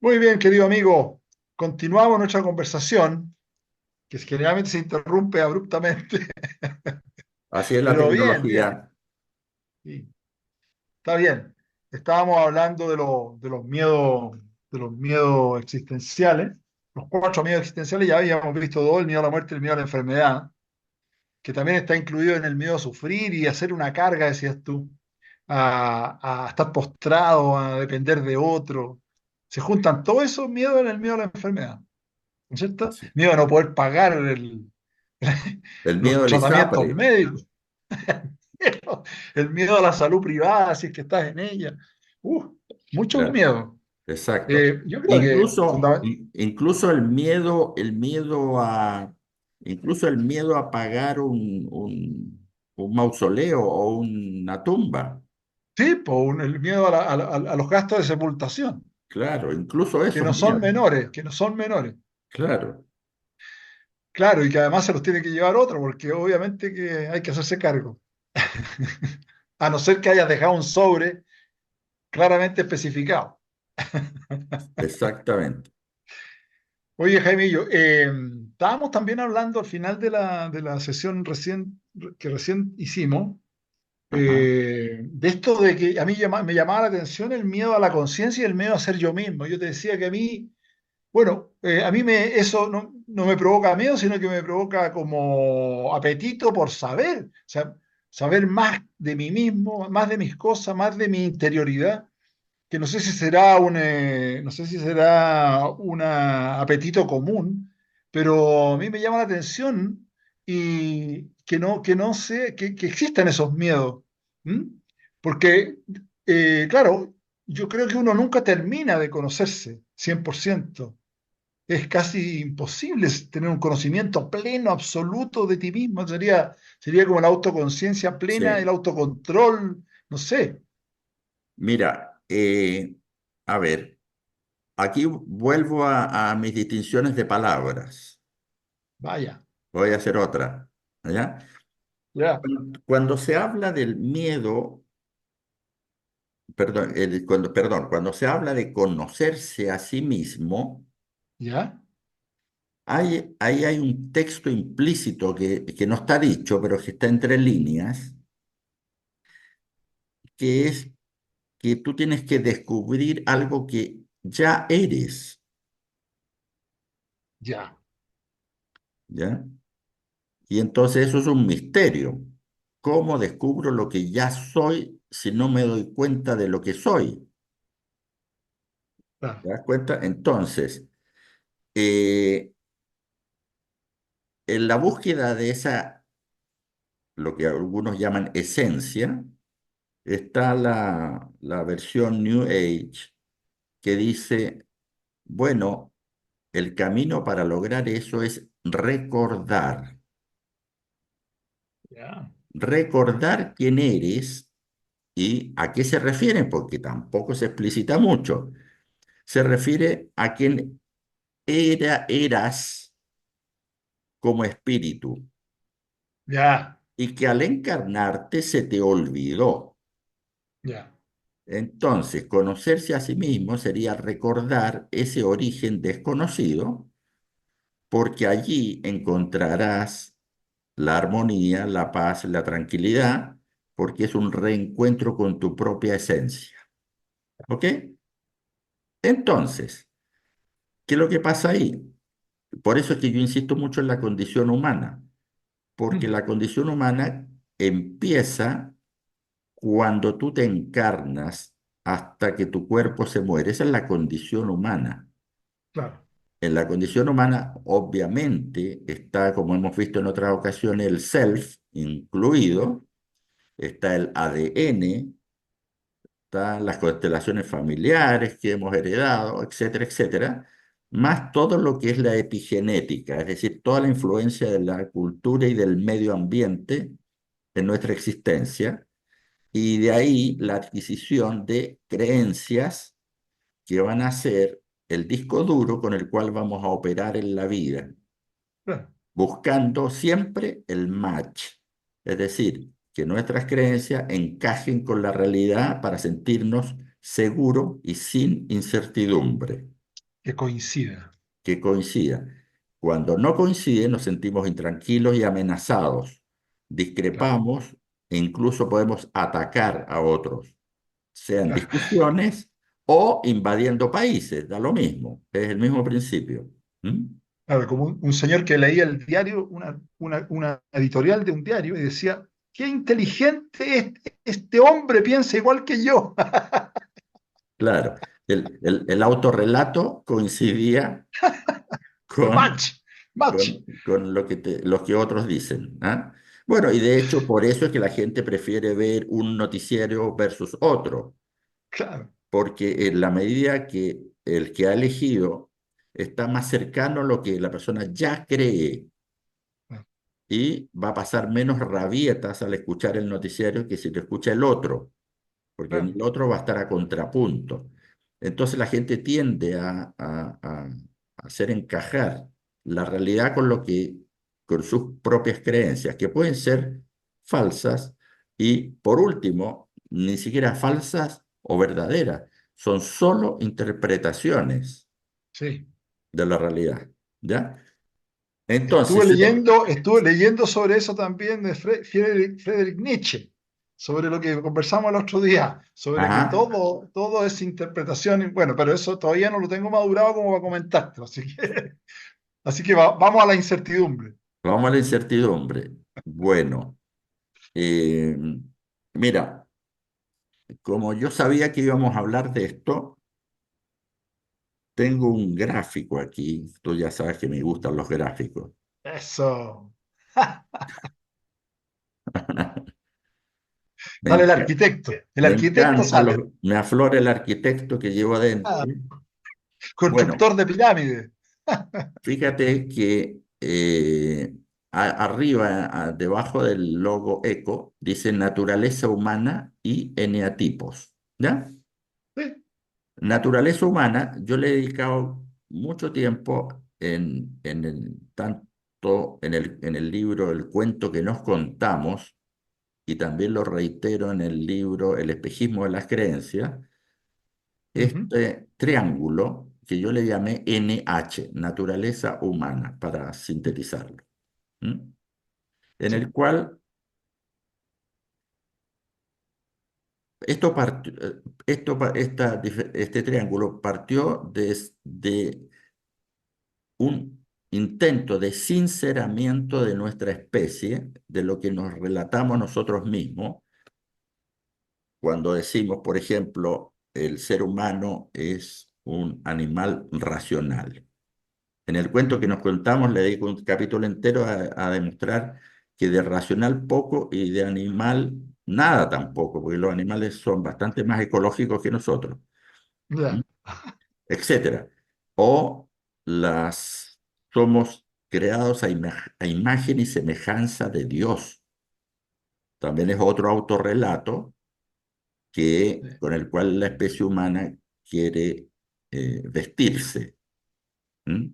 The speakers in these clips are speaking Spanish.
Muy bien, querido amigo. Continuamos nuestra conversación, que generalmente se interrumpe abruptamente, Así es la pero bien, bien. tecnología. Sí, está bien. Estábamos hablando de los miedos existenciales, los cuatro miedos existenciales. Ya habíamos visto dos: el miedo a la muerte, el miedo a la enfermedad, que también está incluido en el miedo a sufrir y a hacer una carga, decías tú, a estar postrado, a depender de otro. Se juntan todos esos miedos en el miedo a la enfermedad. ¿No es cierto? Así. Miedo a no poder pagar El miedo los del tratamientos ISAPRE. médicos, el miedo a la salud privada, si es que estás en ella. Uh, Mucho Claro, miedo. exacto. Yo creo que Incluso, incluso incluso el miedo a pagar un mausoleo o una tumba. sí, el miedo a los gastos de sepultación, Claro, incluso que esos no son miedos. menores, que no son menores. Claro, Claro, y que además se los tiene que llevar otro, porque obviamente que hay que hacerse cargo. A no ser que hayas dejado un sobre claramente especificado. exactamente. Oye, Jaimillo, estábamos también hablando al final de la sesión que recién hicimos, Ajá. de esto de que a mí me llamaba la atención el miedo a la conciencia y el miedo a ser yo mismo. Yo te decía que a mí, bueno, eso no me provoca miedo, sino que me provoca como apetito por saber, o sea, saber más de mí mismo, más de mis cosas, más de mi interioridad, que no sé si será no sé si será un apetito común, pero a mí me llama la atención y que no sé, que existan esos miedos. ¿M? Porque, claro, yo creo que uno nunca termina de conocerse 100%. Es casi imposible tener un conocimiento pleno, absoluto de ti mismo. Sería como la autoconciencia plena, el Sí. autocontrol, no sé. Mira, a ver, aquí vuelvo a mis distinciones de palabras. Vaya, Voy a hacer otra. ¿Ya? ya, Cuando se habla del miedo, perdón, cuando se habla de conocerse a sí mismo, ya. ahí hay un texto implícito que no está dicho, pero que está entre líneas, que es que tú tienes que descubrir algo que ya eres, Ya, ¿ya? Y entonces eso es un misterio. ¿Cómo descubro lo que ya soy si no me doy cuenta de lo que soy? claro. ¿Te das cuenta? Entonces, eh, en la búsqueda de esa, lo que algunos llaman esencia, está la versión New Age que dice, bueno, el camino para lograr eso es recordar. Ya, Recordar quién eres y a qué se refiere, porque tampoco se explicita mucho. Se refiere a quién eras como espíritu ya, y que al encarnarte se te olvidó. ya, Entonces, conocerse a sí mismo sería recordar ese origen desconocido, porque allí encontrarás la armonía, la paz, la tranquilidad, porque es un reencuentro con tu propia esencia. ¿Ok? Entonces, ¿qué es lo que pasa ahí? Por eso es que yo insisto mucho en la condición humana, porque mm, la condición humana empieza cuando tú te encarnas hasta que tu cuerpo se muere. Esa es la condición humana. claro, En la condición humana, obviamente, está, como hemos visto en otras ocasiones, el self incluido, está el ADN, están las constelaciones familiares que hemos heredado, etcétera, etcétera, más todo lo que es la epigenética, es decir, toda la influencia de la cultura y del medio ambiente en nuestra existencia, y de ahí la adquisición de creencias que van a ser el disco duro con el cual vamos a operar en la vida, claro. buscando siempre el match, es decir, que nuestras creencias encajen con la realidad para sentirnos seguros y sin incertidumbre. Que coincida. que coincida. Cuando no coincide, nos sentimos intranquilos y amenazados, Claro, discrepamos e incluso podemos atacar a otros, sean claro. discusiones o invadiendo países, da lo mismo, es el mismo principio. ¿Mm? Claro, como un señor que leía el diario, una editorial de un diario y decía, qué inteligente este hombre, piensa igual que yo. Claro, el autorrelato coincidía con, Match, match. con lo que otros dicen. ¿Ah? Bueno, y de hecho por eso es que la gente prefiere ver un noticiero versus otro, Claro. porque en la medida que el que ha elegido está más cercano a lo que la persona ya cree y va a pasar menos rabietas al escuchar el noticiario que si lo escucha el otro, porque en Claro. el otro va a estar a contrapunto. Entonces la gente tiende a hacer encajar la realidad con lo que, con sus propias creencias, que pueden ser falsas y, por último, ni siquiera falsas o verdaderas, son solo interpretaciones Sí. de la realidad, ¿ya? Entonces, Estuve leyendo sobre eso también de Friedrich Nietzsche, sobre lo que conversamos el otro día, sobre que ajá, todo es interpretación. Y bueno, pero eso todavía no lo tengo madurado como para comentarte, así que vamos a la incertidumbre. vamos a la incertidumbre. Bueno, eh, mira. Como yo sabía que íbamos a hablar de esto, tengo un gráfico aquí. Tú ya sabes que me gustan los gráficos. Eso. Me, Sale el enca- arquitecto. El me arquitecto encanta, sale. me aflora el arquitecto que llevo Ah, adentro. Bueno, constructor de pirámides. fíjate que arriba, debajo del logo eco, dice naturaleza humana y eneatipos. ¿Ya? Sí. Naturaleza humana, yo le he dedicado mucho tiempo tanto en el libro El cuento que nos contamos, y también lo reitero en el libro El espejismo de las creencias, Ujú. este triángulo que yo le llamé NH, naturaleza humana, para sintetizarlo, ¿m? En Sí. el cual este triángulo partió de un intento de sinceramiento de nuestra especie, de lo que nos relatamos nosotros mismos, cuando decimos, por ejemplo, el ser humano es un animal racional. En el cuento que Ujú. nos contamos le dedico un capítulo entero a demostrar que de racional poco y de animal nada tampoco, porque los animales son bastante más ecológicos que nosotros, ¿m? Ya. Etcétera. O las somos creados a imagen y semejanza de Dios. También es otro autorrelato Sí. con el cual la especie humana quiere vestirse. ¿M?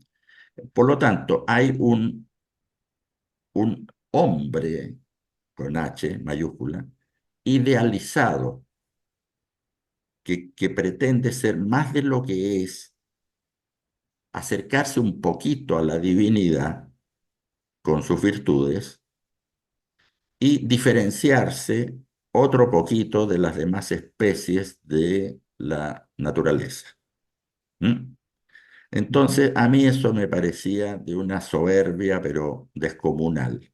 Por lo tanto, hay un hombre con H mayúscula, idealizado, que pretende ser más de lo que es, acercarse un poquito a la divinidad con sus virtudes y diferenciarse otro poquito de las demás especies de la naturaleza. ¿Mm? Ujú. Entonces, a mí eso me parecía de una soberbia, pero descomunal,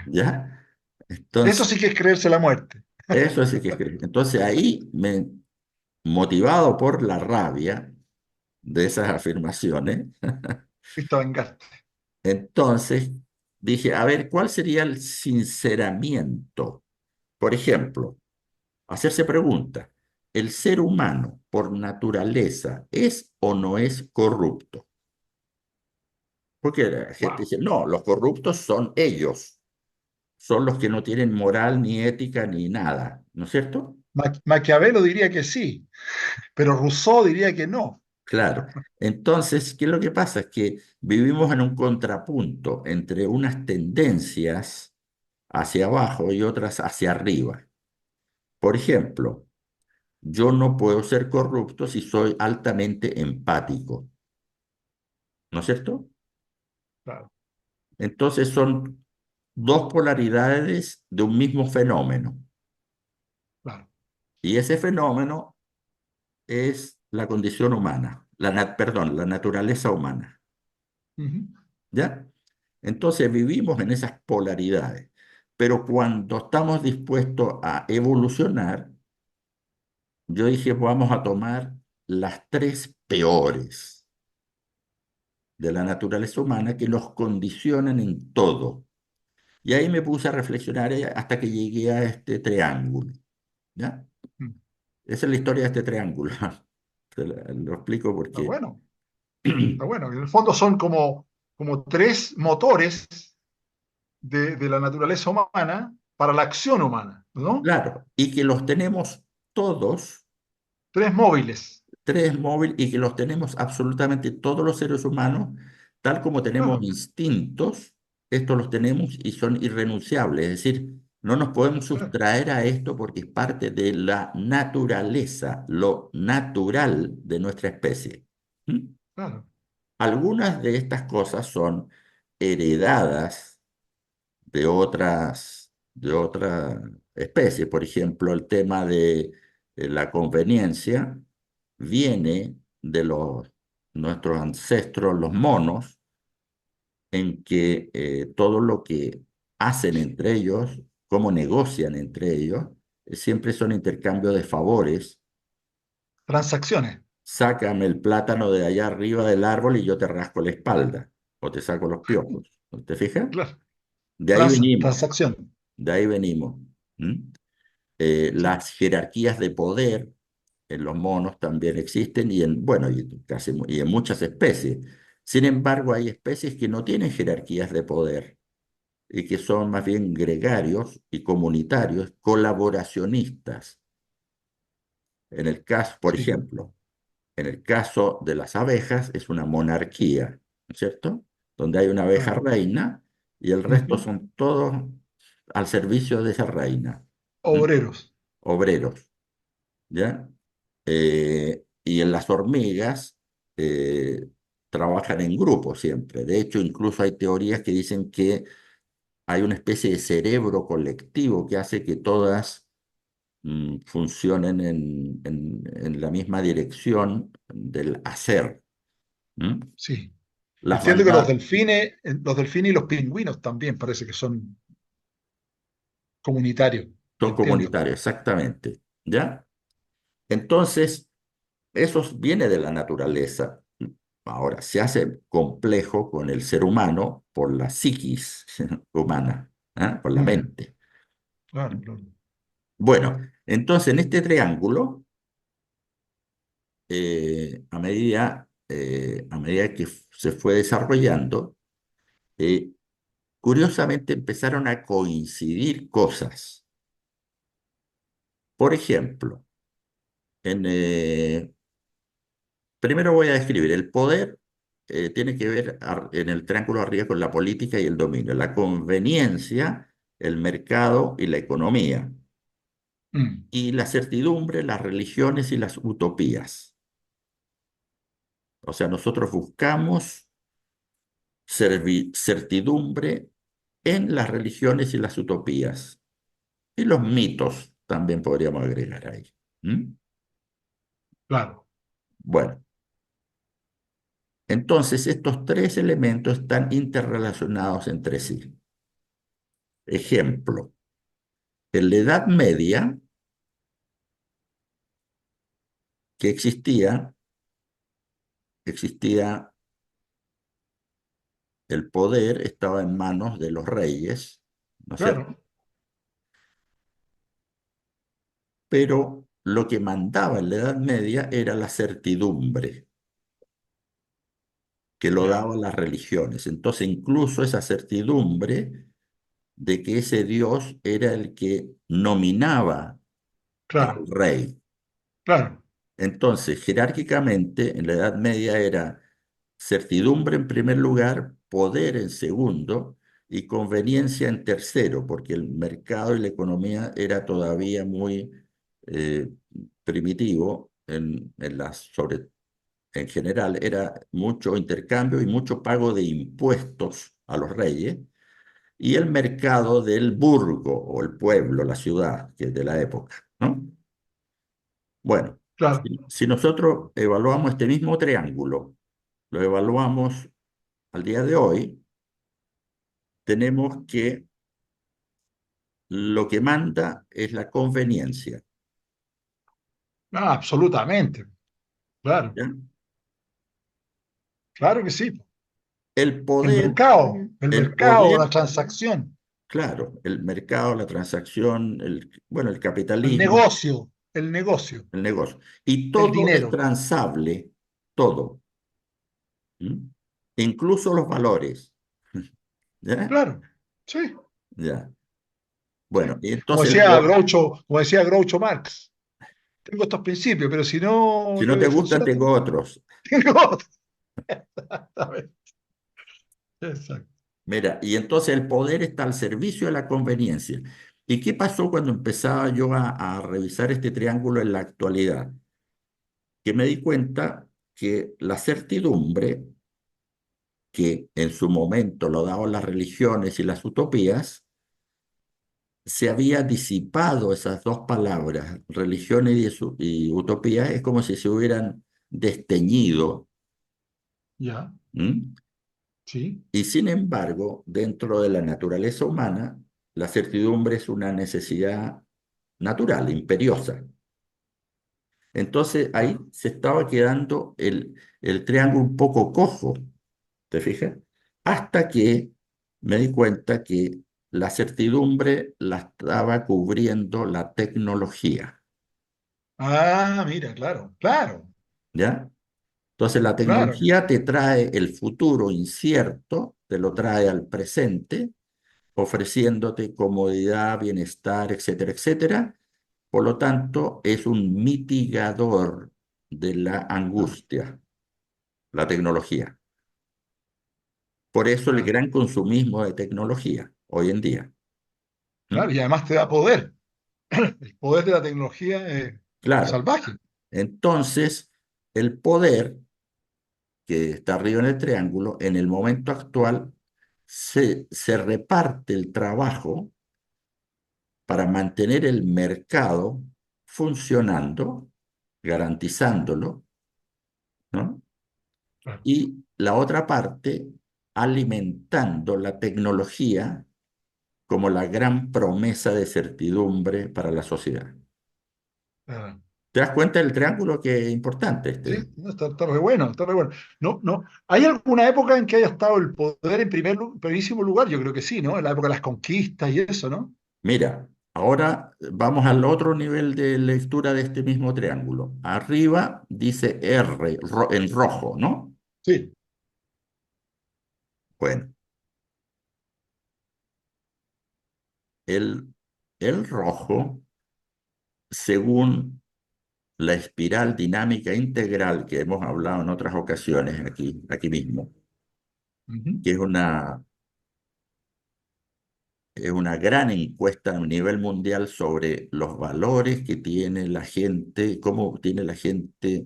¿ya? Eso Entonces, sí que es creerse la muerte. eso sí que es creer. Entonces, motivado por la rabia de esas afirmaciones, Visto vengarte. entonces dije, a ver, ¿cuál sería el sinceramiento? Por ejemplo, hacerse preguntas. ¿El ser humano por naturaleza es o no es corrupto? Porque la gente Wow. dice, no, los corruptos son ellos, son los que no tienen moral ni ética ni nada, ¿no es cierto? Maquiavelo diría que sí, pero Rousseau diría que no. Claro. Entonces, ¿qué es lo que pasa? Es que vivimos en un contrapunto entre unas tendencias hacia abajo y otras hacia arriba. Por ejemplo, yo no puedo ser corrupto si soy altamente empático, ¿no es cierto? claro, Entonces son dos polaridades de un mismo fenómeno. claro. Y ese fenómeno es la condición humana, perdón, la naturaleza humana, Ujú. ¿ya? Entonces vivimos en esas polaridades, pero cuando estamos dispuestos a evolucionar, yo dije, vamos a tomar las tres peores de la naturaleza humana que nos condicionan en todo. Y ahí me puse a reflexionar hasta que llegué a este triángulo, ¿ya? Mm. Esa es la historia de este triángulo. Lo explico Está porque bueno, está bueno. En el fondo son como tres motores de la naturaleza humana para la acción humana, ¿no? claro, y que los tenemos todos, Tres móviles. tres móviles, y que los tenemos absolutamente todos los seres humanos, tal como tenemos Claro, instintos, estos los tenemos y son irrenunciables, es decir, no nos podemos claro, sustraer a esto porque es parte de la naturaleza, lo natural de nuestra especie. ¿Mm? claro. Algunas de estas cosas son heredadas de otra especie. Por ejemplo, el tema de la conveniencia viene de nuestros ancestros, los monos, en que todo lo que hacen entre ellos, cómo negocian entre ellos, siempre son intercambios de favores. Transacciones. Sácame el plátano de allá arriba del árbol y yo te rasco la espalda o te saco los piojos. ¿Te fijas? Claro. De ahí venimos, Transacción. de ahí venimos. ¿Mm? Sí, Las jerarquías de poder en los monos también existen y bueno, y en muchas especies. Sin embargo, hay especies que no tienen jerarquías de poder y que son más bien gregarios y comunitarios, colaboracionistas. En el caso, por sí. ejemplo, en el caso de las abejas es una monarquía, ¿no es cierto? Donde hay una abeja Claro. reina y el resto Ujú. son todos al servicio de esa reina, ¿m? Obreros. Obreros, ¿ya? Y en las hormigas trabajan en grupo siempre. De hecho, incluso hay teorías que dicen que hay una especie de cerebro colectivo que hace que todas funcionen en la misma dirección del hacer. ¿Mm? Sí. Las Entiendo que bandadas los delfines y los pingüinos también parece que son comunitarios. son Entiendo. comunitarias, exactamente, ¿ya? Entonces, eso viene de la naturaleza. Ahora, se hace complejo con el ser humano por la psiquis humana, ¿ah? Por la Mm, mente. claro, claro. Bueno, entonces en este triángulo, a medida que se fue desarrollando, eh, curiosamente empezaron a coincidir cosas. Por ejemplo, primero voy a describir el poder. Tiene que ver en el triángulo arriba con la política y el dominio, la conveniencia, el mercado y la economía, Mm, y la certidumbre, las religiones y las utopías. O sea, nosotros buscamos certidumbre en las religiones y las utopías. Y los mitos también podríamos agregar ahí. ¿Mm? claro. Bueno, entonces estos tres elementos están interrelacionados entre sí. Ejemplo, en la Edad Media que existía el poder, estaba en manos de los reyes, ¿no es cierto? Claro. Pero lo que mandaba en la Edad Media era la certidumbre que lo Ya. daban las religiones. Entonces, incluso esa certidumbre de que ese Dios era el que nominaba al Claro. rey. Claro. Entonces, jerárquicamente, en la Edad Media era certidumbre en primer lugar, poder en segundo y conveniencia en tercero, porque el mercado y la economía era todavía muy, eh, primitivo en general era mucho intercambio y mucho pago de impuestos a los reyes y el mercado del burgo o el pueblo, la ciudad, que es de la época, ¿no? Bueno, claro. si nosotros evaluamos este mismo triángulo, lo evaluamos al día de hoy, tenemos que lo que manda es la conveniencia, Ah, absolutamente. Claro, ¿ya? claro que sí. El poder, El el mercado, la poder, transacción, claro, el mercado, la transacción, bueno, el el capitalismo, negocio, el negocio, el negocio. Y el todo es dinero. transable, todo, ¿m? Incluso los valores, ¿ya? Claro, sí, Ya. sí. Bueno, y entonces el Como decía Groucho Marx, tengo estos principios, pero si no si no te te gustan, funcionan, tengo otros. tengo otros. Exactamente. Exacto. Mira, y entonces el poder está al servicio de la conveniencia. ¿Y qué pasó cuando empezaba yo a revisar este triángulo en la actualidad? Que me di cuenta que la certidumbre, que en su momento lo daban las religiones y las utopías, se había disipado esas dos palabras, religión y utopía, es como si se hubieran desteñido. Ya, ¿M? sí, Y sin embargo, dentro de la naturaleza humana, la certidumbre es una necesidad natural, imperiosa. Entonces ahí se estaba quedando el triángulo un poco cojo, ¿te fijas? Hasta que me di cuenta que la certidumbre la estaba cubriendo la tecnología, ah, mira, claro, claro, ¿ya? Entonces la claro. tecnología te trae el futuro incierto, te lo trae al presente, ofreciéndote comodidad, bienestar, etcétera, etcétera. Por lo tanto, es un mitigador de la Claro, angustia, la tecnología. Por eso el claro, gran consumismo de tecnología hoy en día. ¿Mm? claro, y además te da poder. El poder de la tecnología es Claro. salvaje. Entonces, el poder que está arriba en el triángulo, en el momento actual, se reparte el trabajo para mantener el mercado funcionando, garantizándolo, ¿no? Claro, Y la otra parte alimentando la tecnología como la gran promesa de certidumbre para la sociedad. claro. ¿Te das cuenta del triángulo que es importante Sí, este? no, está re bueno, está re bueno. No, no. ¿Hay alguna época en que haya estado el poder en primerísimo lugar? Yo creo que sí, ¿no? En la época de las conquistas y eso, ¿no? Mira, ahora vamos al otro nivel de lectura de este mismo triángulo. Arriba dice R en rojo, ¿no? Sí. Bueno, el, el rojo, según la espiral dinámica integral que hemos hablado en otras ocasiones aquí mismo, Ujú. que es una gran encuesta a nivel mundial sobre los valores que tiene la gente, cómo tiene la gente,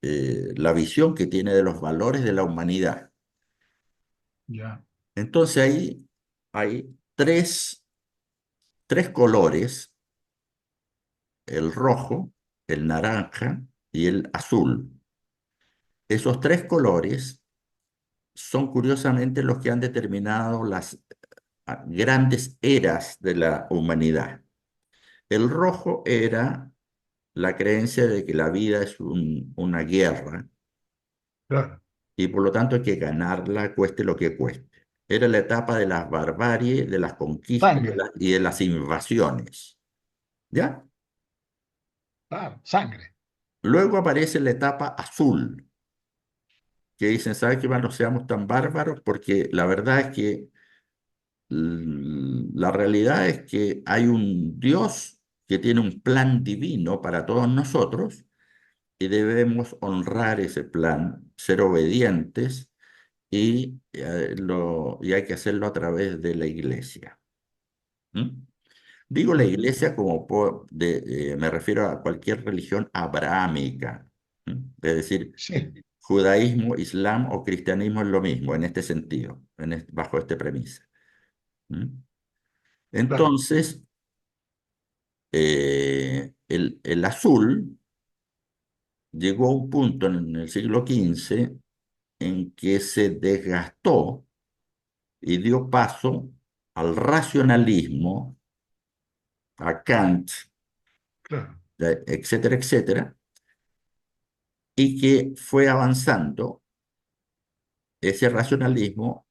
la visión que tiene de los valores de la humanidad. Ya, Entonces ahí hay tres colores, el rojo, el naranja y el azul. Esos tres colores son curiosamente los que han determinado las grandes eras de la humanidad. El rojo era la creencia de que la vida es una guerra claro. y por lo tanto hay que ganarla cueste lo que cueste. Era la etapa de las barbaries, de las conquistas Sangre, y de las invasiones. ¿Ya? claro, sangre. Luego aparece la etapa azul, que dicen, ¿sabes qué más? No seamos tan bárbaros, porque la verdad es que la realidad es que hay un Dios que tiene un plan divino para todos nosotros y debemos honrar ese plan, ser obedientes y hay que hacerlo a través de la iglesia. ¿Mm? Digo la Ujú. iglesia como me refiero a cualquier religión abrahámica. Es decir, Sí, judaísmo, islam o cristianismo es lo mismo en este sentido, bajo esta premisa. ¿Mm? claro, Entonces, el azul llegó a un punto en el siglo XV en que se desgastó y dio paso al racionalismo, a Kant, claro. etcétera, etcétera, y que fue avanzando ese racionalismo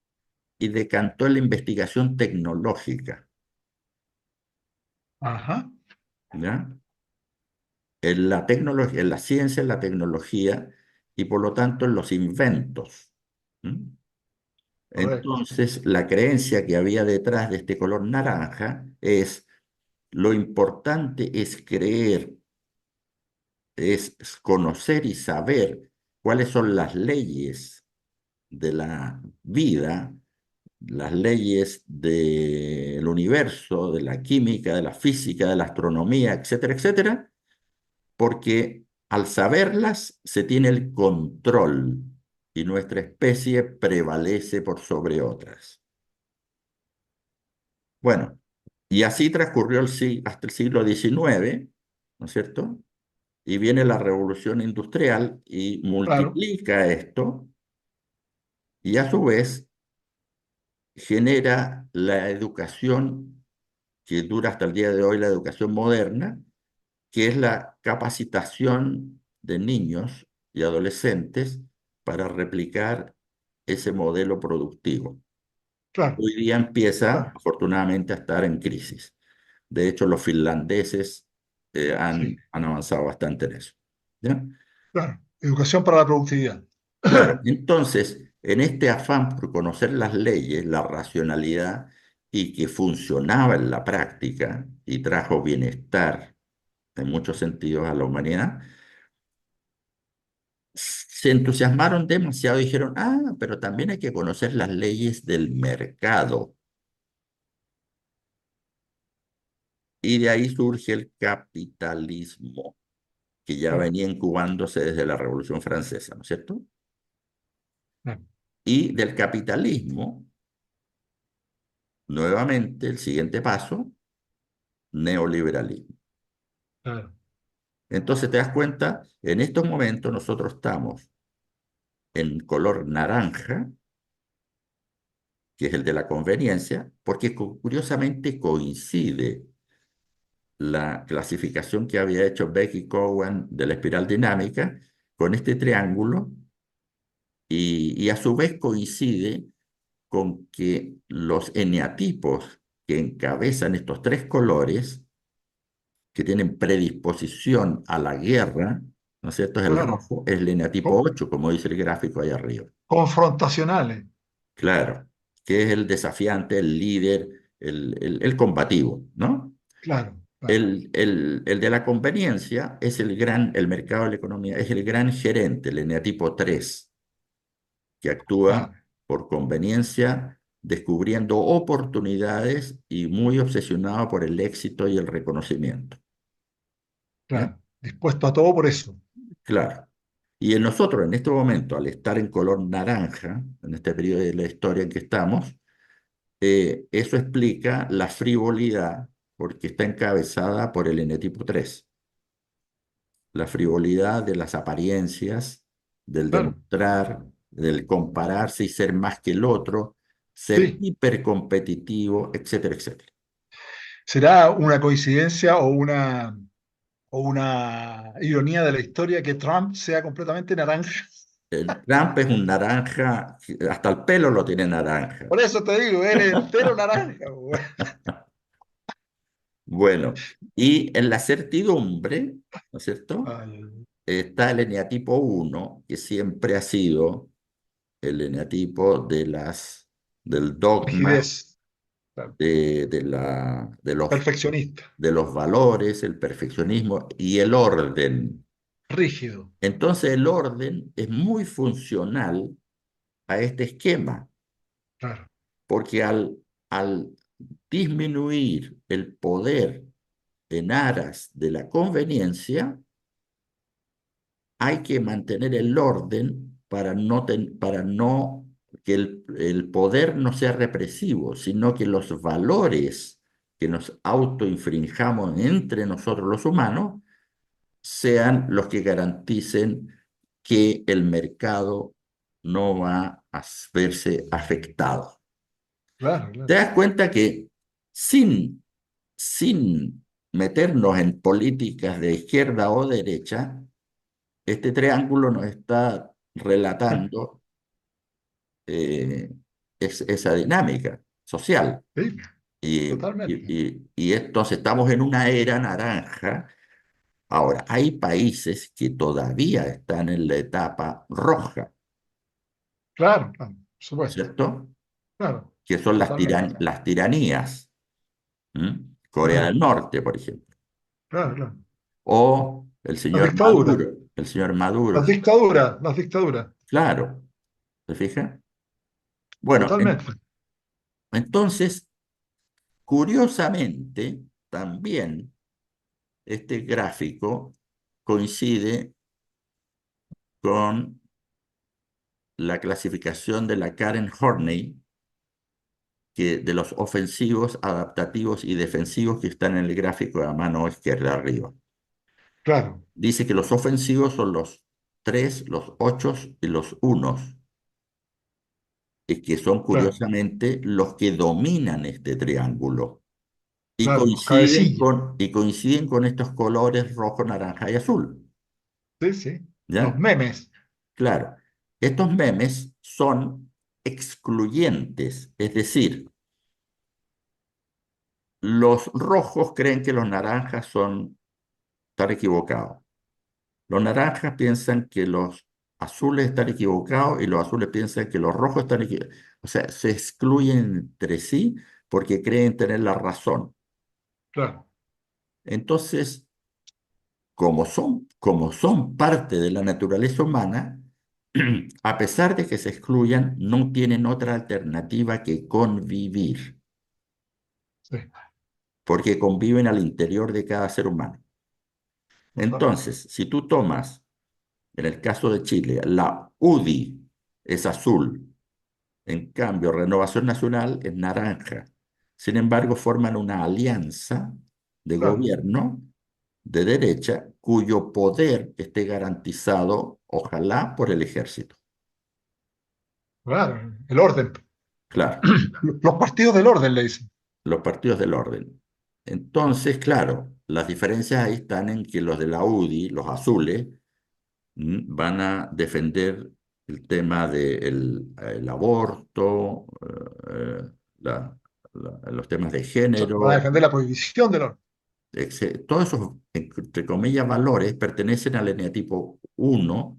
y decantó en la investigación tecnológica, Ajá, ¿ya? En la tecnología, en la ciencia, en la tecnología y por lo tanto en los inventos. ¿Mm? correcto. Entonces, la creencia que había detrás de este color naranja es lo importante es creer, es conocer y saber cuáles son las leyes de la vida, las leyes del universo, de la química, de la física, de la astronomía, etcétera, etcétera, porque al saberlas se tiene el control y nuestra especie prevalece por sobre otras. Bueno, y así transcurrió hasta el siglo XIX, ¿no es cierto? Y viene la revolución industrial y Claro, multiplica esto y a su vez genera la educación que dura hasta el día de hoy, la educación moderna, que es la capacitación de niños y adolescentes para replicar ese modelo productivo. claro, Hoy día empieza, claro, afortunadamente, a estar en crisis. De hecho, los finlandeses sí, han avanzado bastante en eso. ¿Ya? claro. Educación para la productividad. Claro, entonces, en este afán por conocer las leyes, la racionalidad y que funcionaba en la práctica y trajo bienestar en muchos sentidos a la humanidad, se entusiasmaron demasiado y dijeron, ah, pero también hay que conocer las leyes del mercado. Y de ahí surge el capitalismo, que ya Claro, venía incubándose desde la Revolución Francesa, ¿no es cierto? claro, Y del capitalismo, nuevamente, el siguiente paso, neoliberalismo. claro. Entonces te das cuenta, en estos momentos nosotros estamos en color naranja, que es el de la conveniencia, porque curiosamente coincide la clasificación que había hecho Becky Cowan de la espiral dinámica con este triángulo y a su vez coincide con que los eneatipos que encabezan estos tres colores, que tienen predisposición a la guerra, ¿no es cierto? Es el Claro. rojo, es el eneatipo Co- 8 como dice el gráfico ahí arriba. confrontacionales. Claro, que es el desafiante, el líder, el combativo, ¿no? Claro, claro, El de la conveniencia es el mercado de la economía, es el gran gerente, el eneatipo 3 que actúa claro, por conveniencia, descubriendo oportunidades y muy obsesionado por el éxito y el reconocimiento. ¿Ya? claro. Dispuesto a todo por eso. Claro. Y en nosotros, en este momento, al estar en color naranja, en este periodo de la historia en que estamos, eso explica la frivolidad, porque está encabezada por el eneatipo 3. La frivolidad de las apariencias, del Claro. demostrar, del compararse y ser más que el otro, ser Sí. hipercompetitivo, etcétera, etcétera. ¿Será una coincidencia o una ironía de la historia que Trump sea completamente naranja? El Trump es un naranja, hasta el pelo lo tiene naranja. Por eso te digo, él es entero naranja, güey. Bueno, y en la certidumbre, ¿no es cierto? Ay, Está el eneatipo 1, que siempre ha sido el eneatipo del dogma, rigidez, claro. Perfeccionista, de los valores, el perfeccionismo y el orden. rígido, Entonces el orden es muy funcional a este esquema, claro. porque al disminuir el poder en aras de la conveniencia, hay que mantener el orden para no que el poder no sea represivo, sino que los valores que nos autoinfringamos entre nosotros los humanos sean los que garanticen que el mercado no va a verse afectado. Claro, Te claro. das cuenta que sin meternos en políticas de izquierda o derecha, este triángulo nos está relatando eh, esa dinámica social. Sí, Y, totalmente. y entonces estamos en una era naranja. Ahora, hay países que todavía están en la etapa roja, Claro, claro, por supuesto. ¿cierto? Claro, Que son totalmente. las tiranías. ¿M? Corea Claro, del Norte, por ejemplo. claro, claro. O Las dictaduras, El señor Maduro, las dictaduras, claro, ¿se fija? Bueno, totalmente. entonces, curiosamente, también este gráfico coincide con la clasificación de la Karen Horney, de los ofensivos, adaptativos y defensivos que están en el gráfico de la mano izquierda arriba. Claro, Dice que los ofensivos son los 3, los 8 y los unos, y que son claro, curiosamente los que dominan este triángulo. claro, los cabecillas. Y coinciden con estos colores rojo, naranja y azul. Sí, sí. Los ¿Ya? memes. Claro. Estos memes son excluyentes, es decir, los rojos creen que los naranjas están equivocados. Los naranjas piensan que los azules están equivocados y los azules piensan que los rojos están equivocados. O sea, se excluyen entre sí porque creen tener la razón. Claro, Entonces, como son parte de la naturaleza humana, a pesar de que se excluyan, no tienen otra alternativa que convivir, sí, porque conviven al interior de cada ser humano. totalmente. Entonces, si tú tomas, en el caso de Chile, la UDI es azul, en cambio, Renovación Nacional es naranja. Sin embargo, forman una alianza de Claro, gobierno de derecha cuyo poder esté garantizado, ojalá, por el ejército. claro. El orden. Claro, Los partidos del orden le dicen. los partidos del orden. Entonces, claro, las diferencias ahí están en que los de la UDI, los azules, van a defender el tema del el aborto, la- los temas de O sea, van a género, defender la prohibición del orden. todos esos, entre comillas, valores pertenecen al eneatipo uno,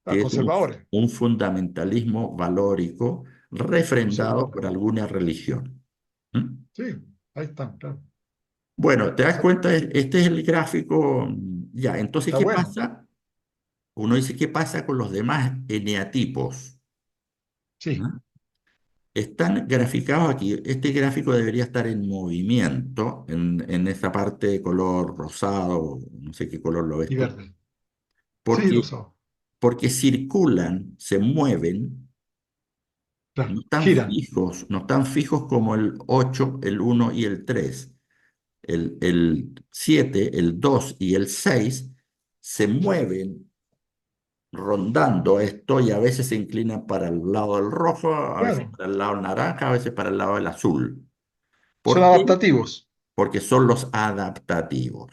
Los que es conservadores. un fundamentalismo valórico refrendado Conservadores. por alguna religión. ¿Mm? Sí, ahí están, claro. Bueno, te das Exacto. cuenta, este es el gráfico. Ya, entonces, Está ¿qué bueno. pasa? Uno dice, ¿qué pasa con los demás eneatipos? Sí, ¿Mm? Están graficados aquí. Este gráfico debería estar en movimiento en esta parte de color rosado, no sé qué color lo ves y tú, verde. Sí, porque, rosado. porque circulan, se mueven, Claro, giran. no están fijos como el 8, el uno y el 3. El 7, el 2 y el 6 se mueven rondando esto y a veces se inclinan para el lado del rojo, a veces Claro. para el lado naranja, a veces para el lado del azul. Son ¿Por qué? adaptativos. Porque son los adaptativos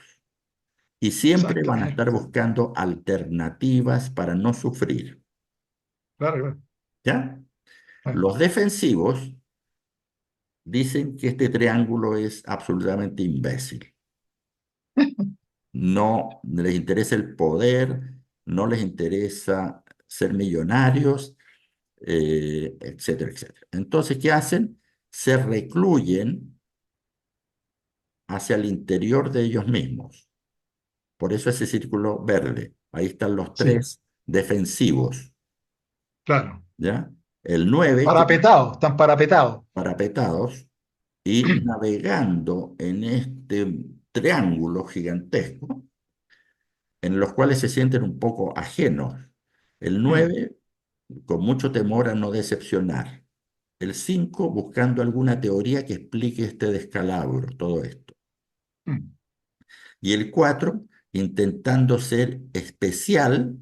y siempre van a estar Exactamente. buscando alternativas para no sufrir, Claro, claro. ¿ya? Ah, Los defensivos dicen que este triángulo es absolutamente imbécil. No les interesa el poder, no les interesa ser millonarios, etcétera, etcétera. Entonces, ¿qué hacen? Se recluyen hacia el interior de ellos mismos. Por eso ese círculo verde. Ahí están los sí, tres defensivos, claro. ¿ya? El 9 que Parapetados, están parapetados. parapetados, y navegando en este triángulo gigantesco, en los cuales se sienten un poco ajenos. El Mm, 9 con mucho temor a no decepcionar. El 5 buscando alguna teoría que explique este descalabro, todo esto. mm. Y el 4 intentando ser especial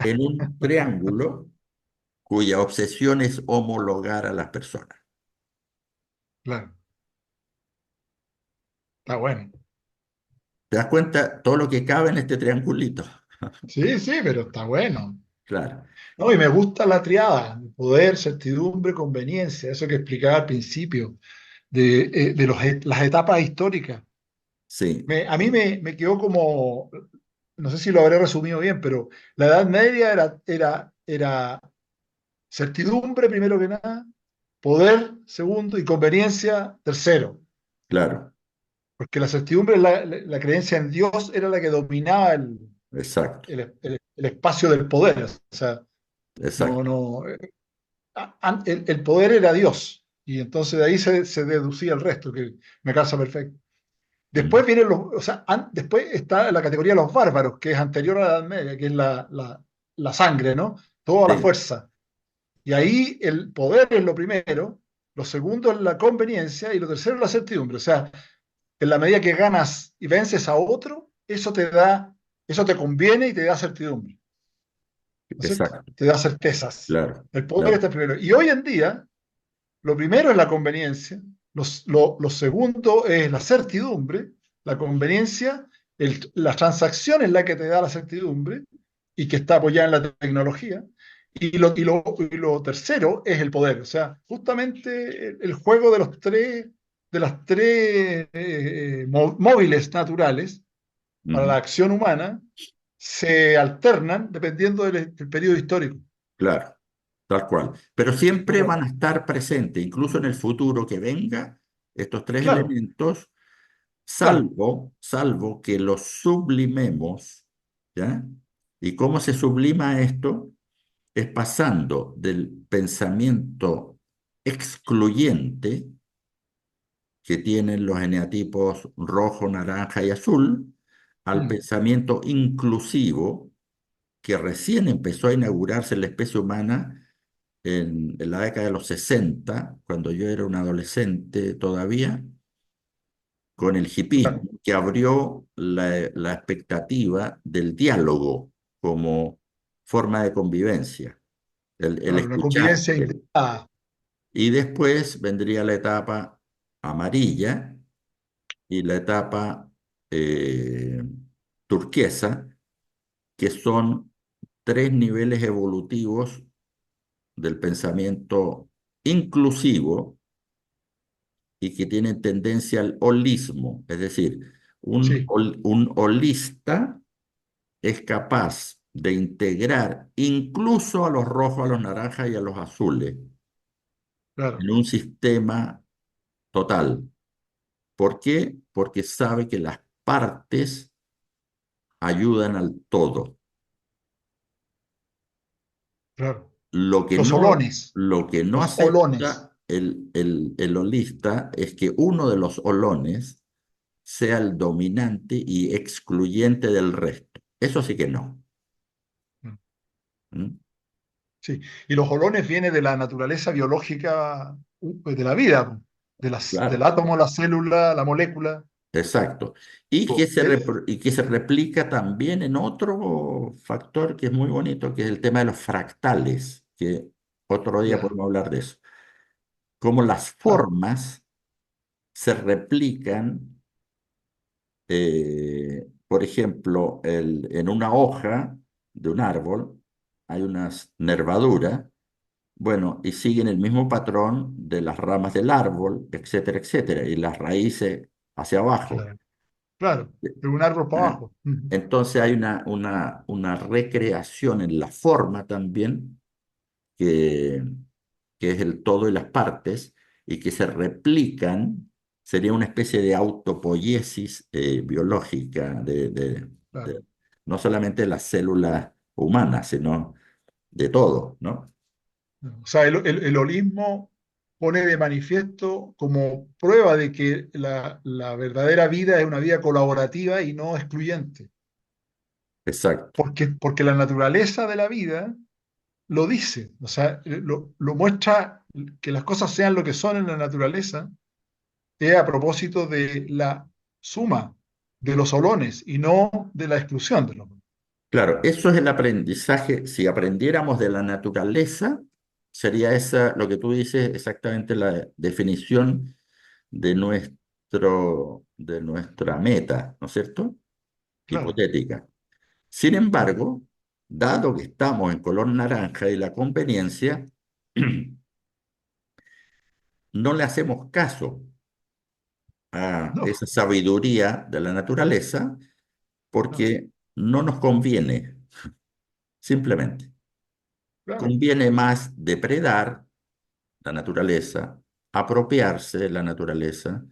en un triángulo cuya obsesión es homologar a las personas. Claro, está bueno. ¿Te das cuenta todo lo que cabe en este triangulito? Sí, sí, pero está bueno. Claro, No, y me gusta la triada, poder, certidumbre, conveniencia, eso que explicaba al principio, de las etapas históricas. sí, A mí me quedó como, no sé si lo habré resumido bien, pero la Edad Media era certidumbre primero que nada, poder segundo y conveniencia tercero, claro, porque la certidumbre, la creencia en Dios era la que dominaba exacto, el espacio del poder. O sea, no, exacto. no, el poder era Dios, y entonces de ahí se deducía el resto, que me calza perfecto. Mm, Después vienen o sea, después está la categoría de los bárbaros, que es anterior a la Edad Media, que es la sangre, ¿no? Toda la sí, fuerza. Y ahí el poder es lo primero, lo segundo es la conveniencia y lo tercero es la certidumbre. O sea, en la medida que ganas y vences a otro, eso te conviene y te da certidumbre, ¿no es cierto? exacto, Te da certezas. claro, El poder claro. está primero. Y hoy en día, lo primero es la conveniencia, lo segundo es la certidumbre, la conveniencia, la transacción es la que te da la certidumbre y que está apoyada en la tecnología. Y lo tercero es el poder. O sea, justamente el juego de las tres móviles naturales para la Ujú, acción humana se alternan dependiendo del periodo histórico. claro, tal cual. Pero siempre Bueno, van a estar presentes, incluso en el futuro que venga, estos tres claro, elementos, claro. salvo que los sublimemos, ¿ya? ¿Y cómo se sublima esto? Es pasando del pensamiento excluyente que tienen los eneatipos rojo, naranja y azul, al Mm, pensamiento inclusivo que recién empezó a inaugurarse en la especie humana en la década de los 60, cuando yo era un adolescente todavía, con el claro. hipismo, que abrió la expectativa del diálogo como forma de convivencia, el Claro, la escuchar. convivencia integrada. Y después vendría la etapa amarilla y la etapa eh, turquesa, que son tres niveles evolutivos del pensamiento inclusivo y que tienen tendencia al holismo. Es decir, Sí, un holista es capaz de integrar incluso a los rojos, a los naranjas y a los azules claro, en un sistema total. ¿Por qué? Porque sabe que las partes ayudan al todo. claro. Lo que Los no, holones, lo que no los holones. acepta el holista es que uno de los holones sea el dominante y excluyente del resto. Eso sí que no. Mm, ¿Mm? sí, y los holones vienen de la naturaleza biológica de la vida, del Claro, átomo, la célula, la molécula. exacto. Y que Eh, y que se replica también en otro factor que es muy bonito, que es el tema de los fractales, que otro día ya, podemos hablar de eso. Cómo las claro, formas se replican, por ejemplo, en una hoja de un árbol hay unas nervaduras, bueno, y siguen el mismo patrón de las ramas del árbol, etcétera, etcétera, y las raíces hacia abajo. claro, claro, de un árbol para ¿Eh? abajo. Ujú, Entonces hay una recreación en la forma también que, que es el todo y las partes, y que se replican, sería una especie de autopoiesis biológica claro. no solamente de las células humanas, sino de todo, ¿no? O sea, el holismo pone de manifiesto como prueba de que la verdadera vida es una vida colaborativa y no excluyente, Exacto. porque la naturaleza de la vida lo dice, o sea, lo muestra que las cosas sean lo que son en la naturaleza, es a propósito de la suma de los holones y no de la exclusión de los holones. Claro, eso es el aprendizaje. Si aprendiéramos de la naturaleza, sería esa, lo que tú dices, exactamente la definición de nuestra meta, ¿no es cierto? Claro, Hipotética. Sin claro, embargo, dado que estamos en color naranja y la conveniencia, no le hacemos caso a no, esa sabiduría de la naturaleza no, porque no nos conviene, simplemente. claro, Conviene más depredar la naturaleza, apropiarse de la naturaleza,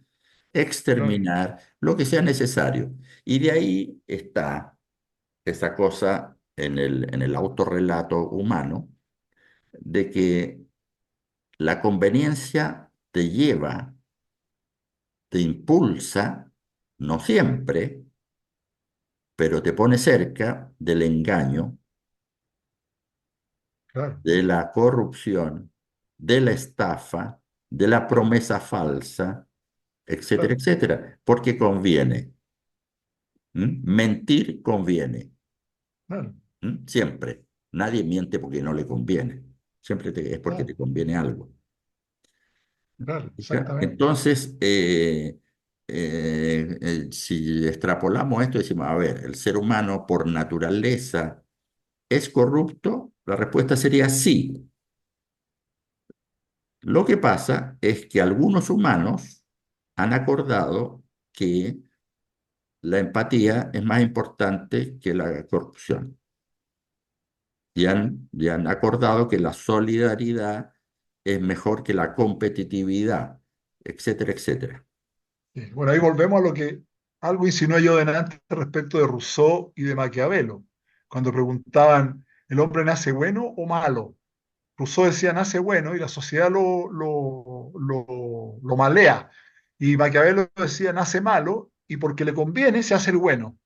claro, exterminar lo que sea necesario. Y de ahí está esa cosa en el autorrelato humano de que la conveniencia te lleva, te impulsa, no siempre, pero te pone cerca del engaño, claro, de la corrupción, de la estafa, de la promesa falsa, etcétera, claro, etcétera, porque conviene. ¿M? Mentir conviene, claro, siempre. Nadie miente porque no le conviene, es porque claro, te conviene algo. claro, ¿Ya? exactamente. Entonces, si extrapolamos esto, decimos, a ver, el ser humano por naturaleza es corrupto, la respuesta sería sí. Lo que pasa es que algunos humanos han acordado que la empatía es más importante que la corrupción y han acordado que la solidaridad es mejor que la competitividad, etcétera, etcétera. Bueno, ahí volvemos a lo que algo insinué yo delante respecto de Rousseau y de Maquiavelo, cuando preguntaban, ¿el hombre nace bueno o malo? Rousseau decía, nace bueno y la sociedad lo malea. Y Maquiavelo decía, nace malo y porque le conviene se hace el bueno.